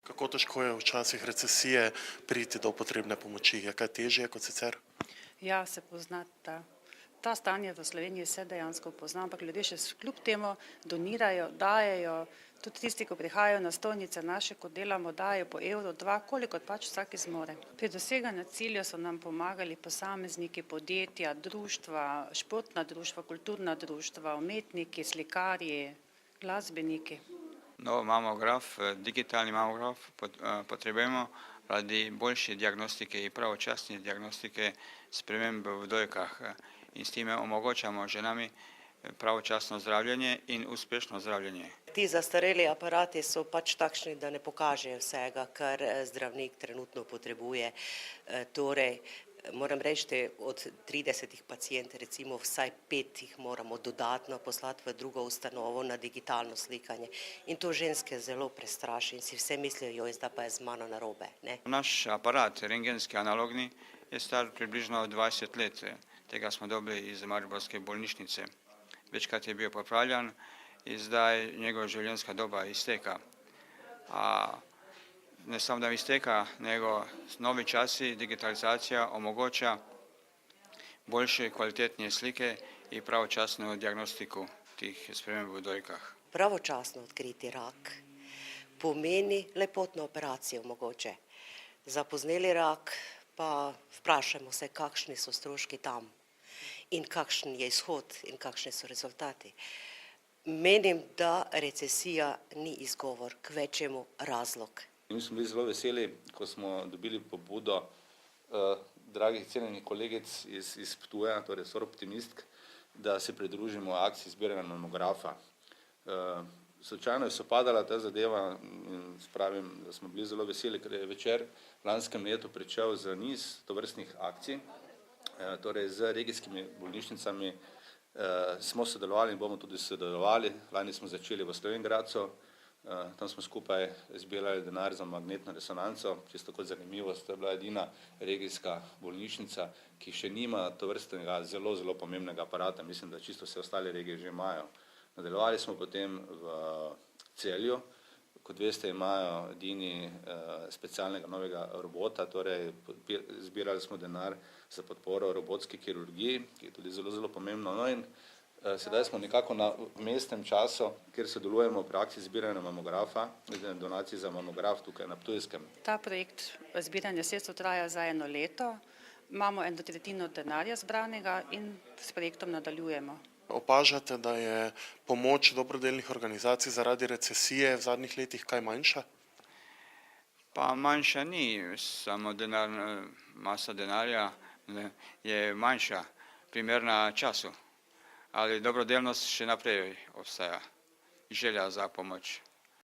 Kako težko je v časih recesije priti do potrebne pomoči? Je kaj težje kot sicer? Ja, se pozna ta stanje v Sloveniji se dejansko pozna, ampak ljudje še kljub temu donirajo, dajejo, tudi tisti, ko prihajajo na stojnice naše, ko delamo, dajo po evro, dva, koliko pač vsak zmore. Pri doseganju ciljev so nam pomagali posamezniki, podjetja, društva, športna društva, kulturna društva, umetniki, slikarji, glasbeniki. No, mamograf, digitalni mamograf potrebujemo radi boljše diagnostike i pravočasne diagnostike sprememb v dojkah in s time omogočamo ženami pravočasno zdravljenje in uspešno zdravljenje. Ti zastareli aparati so pač takšni, da ne pokažejo vsega, kar zdravnik trenutno potrebuje. Torej, moram reči, od 30 pacientov, recimo vsaj 5 jih moramo dodatno poslati v drugo ustanovo na digitalno slikanje. In to ženske zelo prestraši in si vse mislijo, joj, zdaj pa je z mano narobe. Naš aparat, rentgenski analogni, je star približno 20 let. Tega smo dobili iz Mariborske bolnišnice. Večkrat je bil popravljan in zdaj njegova življenjska doba izteka. A ne samo da izteka, nego novi časi, digitalizacija omogoča boljše, kvalitetnije slike i pravočasnu diagnostiku tih sprememb v dojkah. Pravočasno odkriti rak pomeni lepotno operacijo mogoče. Zapozneli rak, pa vprašajmo se, kakšni so stroški tam in kakšen je izhod in kakšni so rezultati. Menim, da recesija ni izgovor, kvečjemu razlog. Mi smo bili zelo veseli, ko smo dobili pobudo dragih cenjenih kolegic iz Ptuja, torej Soroptimistk, da se pridružimo akciji zbiranja mamografa. Slučajno je sopadala ta zadeva in spravim, da smo bili zelo veseli, ker je večer v lanskem letu pričel z niz tovrstnih akcij. Torej z regijskimi bolnišnicami smo sodelovali in bomo tudi sodelovali. Lani smo začeli v Slovenj Gradcu, tam smo skupaj zbirali denar za magnetno resonanco. Čisto kot zanimivost, to je bila edina regijska bolnišnica, ki še nima tovrstnega zelo, zelo pomembnega aparata. Mislim, da čisto vse ostale regije že imajo. Nadaljevali smo potem v Celju. Kot veste, imajo edini specialnega novega robota, torej zbirali smo denar za podporo robotski kirurgiji, ki je tudi zelo, zelo pomembno. No in sedaj smo nekako na vmesnem času, kjer sodelujemo pri akciji zbiranja mamografa, donacij za mamograf tukaj na Ptujskem. Ta projekt zbiranja sredstev traja za 1 leto, imamo 1/3 denarja zbranega in s projektom nadaljujemo. Opažate, da je pomoč dobrodelnih organizacij zaradi recesije v zadnjih letih kaj manjša? Pa manjša ni, samo masa denarja je manjša, primerna času, ali dobrodelnost še naprej obstaja, želja za pomoč.